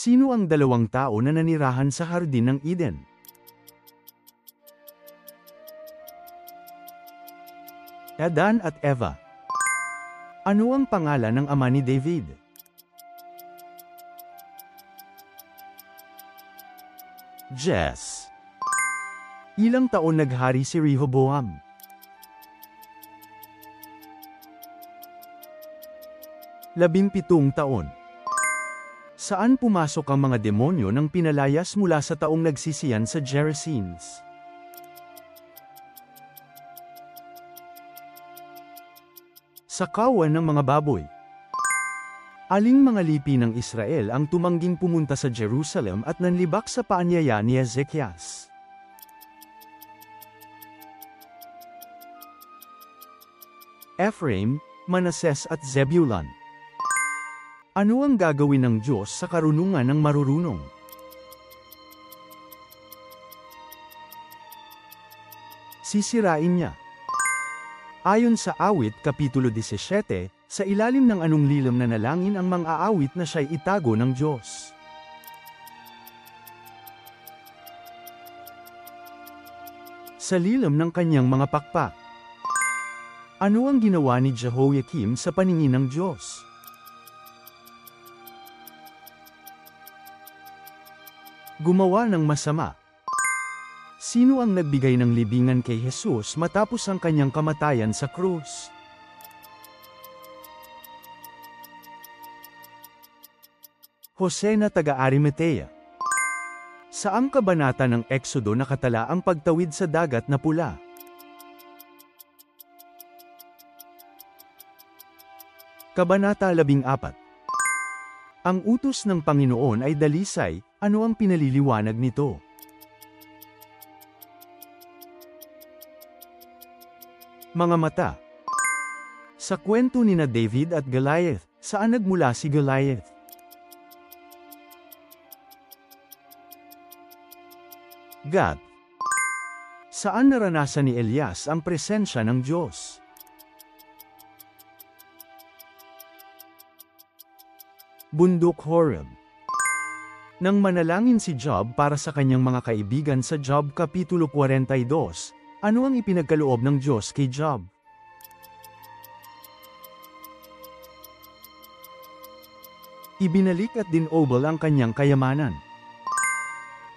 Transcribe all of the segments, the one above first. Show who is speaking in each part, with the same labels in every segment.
Speaker 1: Sino ang dalawang tao na nanirahan sa hardin ng Eden? Adan at Eva. Ano ang pangalan ng ama ni David? Jess. Ilang taon naghari si Rehoboam? 17 taon. Saan pumasok ang mga demonyo nang pinalayas mula sa taong nagsisiyan sa Gerasenes? Sa kawan ng mga baboy. Aling mga lipi ng Israel ang tumangging pumunta sa Jerusalem at nanlibak sa paanyaya ni Ezekias? Ephraim, Manases at Zebulun. Ano ang gagawin ng Diyos sa karunungan ng marurunong? Sisirain niya. Ayon sa Awit Kapitulo 17, sa ilalim ng anong lilim na nalangin ang mang-aawit na siya'y itago ng Diyos. Sa lilim ng kanyang mga pakpak. Ano ang ginawa ni Jehoiakim sa paningin ng Diyos? Gumawa ng masama. Sino ang nagbigay ng libingan kay Jesus matapos ang kanyang kamatayan sa krus? Jose na taga-Arimatea. Saang kabanata ng Eksodo nakatala ang pagtawid sa dagat na pula? Kabanata 14. Ang utos ng Panginoon ay dalisay, ano ang pinaliliwanag nito? Mga mata. Sa kwento ni David at Goliath, saan nagmula si Goliath? Gad. Saan naranasan ni Elias ang presensya ng Diyos? Bundok Horeb. Nang manalangin si Job para sa kanyang mga kaibigan sa Job Kapitulo 42, ano ang ipinagkaloob ng Diyos kay Job? Ibinalik at dinobol ang kanyang kayamanan.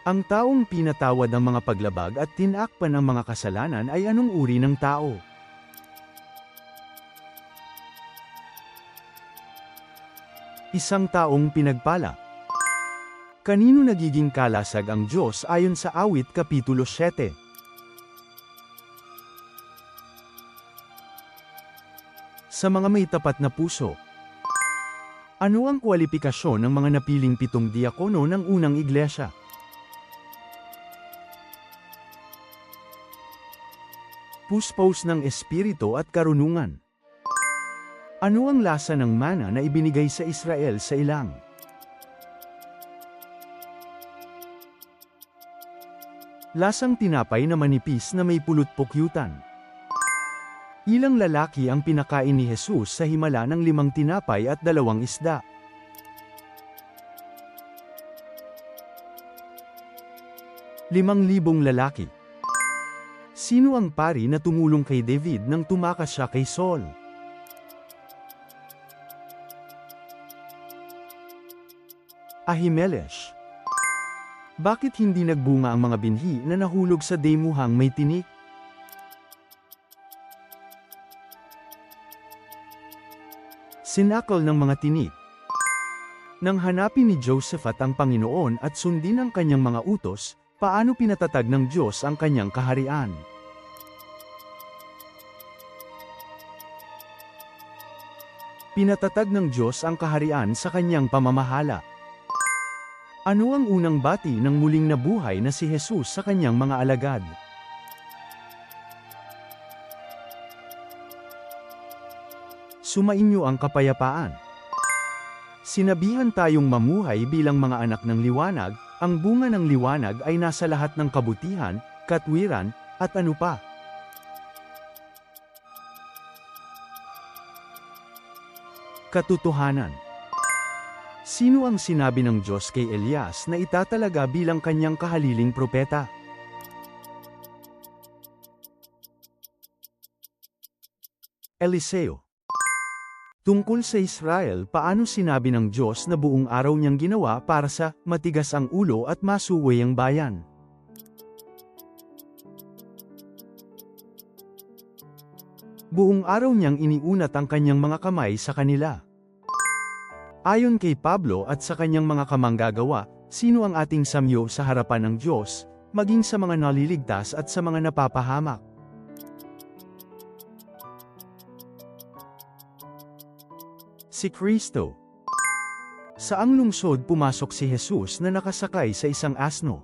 Speaker 1: Ang taong pinatawad ang mga paglabag at tinakpan ang mga kasalanan ay anong uri ng tao? Isang taong pinagpala. Kanino nagiging kalasag ang Diyos ayon sa Awit Kapitulo 7? Sa mga may tapat na puso. Ano ang kwalifikasyon ng mga napiling 7 diakono ng unang iglesia? Puspos ng Espiritu at karunungan. Ano ang lasa ng mana na ibinigay sa Israel sa ilang? Lasang tinapay na manipis na may pulot-pukyutan. Ilang lalaki ang pinakain ni Jesus sa himala ng 5 tinapay at 2 isda? ₱5,000 lalaki. Sino ang pari na tumulong kay David nang tumakas siya kay Saul? Ahimelech. Bakit hindi nagbunga ang mga binhi na nahulog sa demuhang may tinik? Sinakal ng mga tinik. Nang hanapin ni Josephat ang Panginoon at sundin ang kanyang mga utos, paano pinatatag ng Diyos ang kanyang kaharian? Pinatatag ng Diyos ang kaharian sa kanyang pamamahala. Ano ang unang bati ng muling nabuhay na si Jesus sa kanyang mga alagad? Sumainyo ang kapayapaan. Sinabihan tayong mamuhay bilang mga anak ng liwanag, ang bunga ng liwanag ay nasa lahat ng kabutihan, katwiran, at ano pa. Katotohanan. Sino ang sinabi ng Diyos kay Elias na itatalaga bilang kanyang kahaliling propeta? Eliseo. Tungkol sa Israel, paano sinabi ng Diyos na buong araw niyang ginawa para sa matigas ang ulo at masuway ang bayan? Buong araw niyang iniunat ang kanyang mga kamay sa kanila. Ayon kay Pablo at sa kanyang mga kamanggagawa, sino ang ating samyo sa harapan ng Diyos, maging sa mga naliligtas at sa mga napapahamak? Si Kristo. Saang lungsod pumasok si Jesus na nakasakay sa isang asno?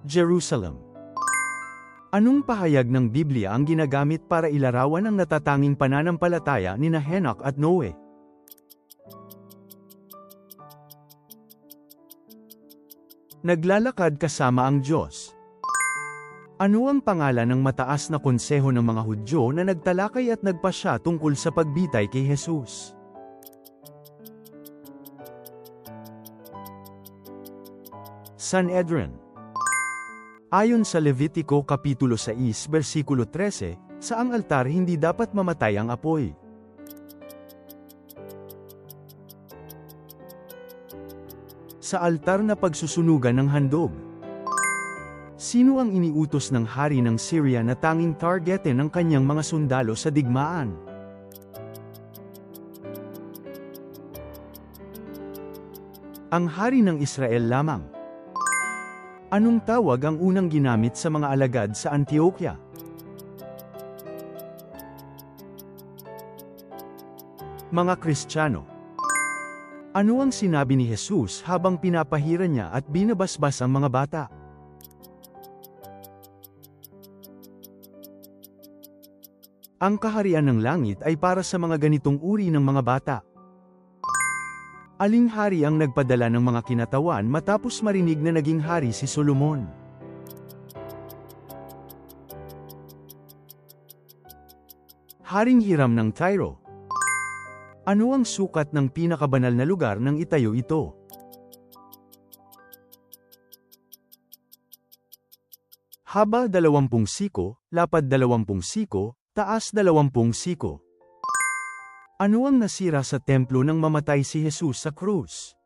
Speaker 1: Jerusalem. Anong pahayag ng Biblia ang ginagamit para ilarawan ang natatanging pananampalataya ni Enoch at Noe? Naglalakad kasama ang Diyos. Ano ang pangalan ng mataas na konseho ng mga Hudyo na nagtalakay at nagpasya tungkol sa pagbitay kay Jesus? Sanhedrin. Ayon sa Levitico Kapitulo 6 versikulo 13, sa ang altar hindi dapat mamatay ang apoy. Sa altar na pagsusunugan ng handog. Sino ang iniutos ng hari ng Syria na tanging targetin ng kanyang mga sundalo sa digmaan? Ang hari ng Israel lamang. Anong tawag ang unang ginamit sa mga alagad sa Antioquia? Mga Kristiyano. Ano ang sinabi ni Jesus habang pinapahira niya at binabasbas ang mga bata? Ang kaharian ng langit ay para sa mga ganitong uri ng mga bata. Aling hari ang nagpadala ng mga kinatawan matapos marinig na naging hari si Solomon? Haring Hiram ng Tyro. Ano ang sukat ng pinakabanal na lugar nang itayo ito? Haba 20 siko, lapad 20 siko, taas 20 siko. Ano ang nasira sa templo nang mamatay si Jesus sa krus?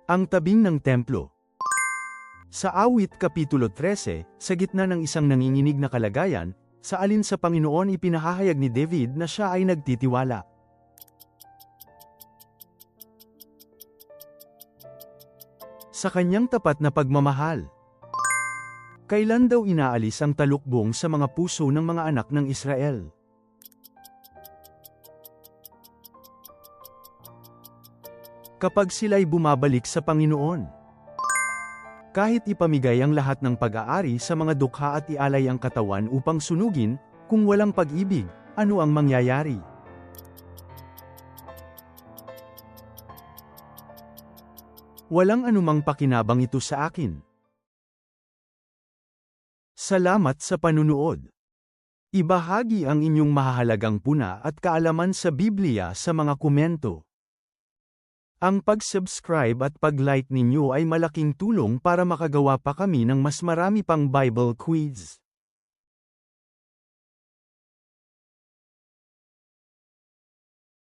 Speaker 1: Ang tabing ng templo. Sa Awit Kapitulo 13, sa gitna ng isang nanginginig na kalagayan, sa alin sa Panginoon ipinahahayag ni David na siya ay nagtitiwala. Sa kanyang tapat na pagmamahal. Kailan daw inaalis ang talukbong sa mga puso ng mga anak ng Israel? Kapag sila'y bumabalik sa Panginoon. Kahit ipamigay ang lahat ng pag-aari sa mga dukha at ialay ang katawan upang sunugin, kung walang pag-ibig, ano ang mangyayari? Walang anumang pakinabang ito sa akin. Salamat sa panunood. Ibahagi ang inyong mahahalagang puna at kaalaman sa Biblia sa mga komento. Ang pag-subscribe at pag-like ninyo ay malaking tulong para makagawa pa kami ng mas marami pang Bible quiz.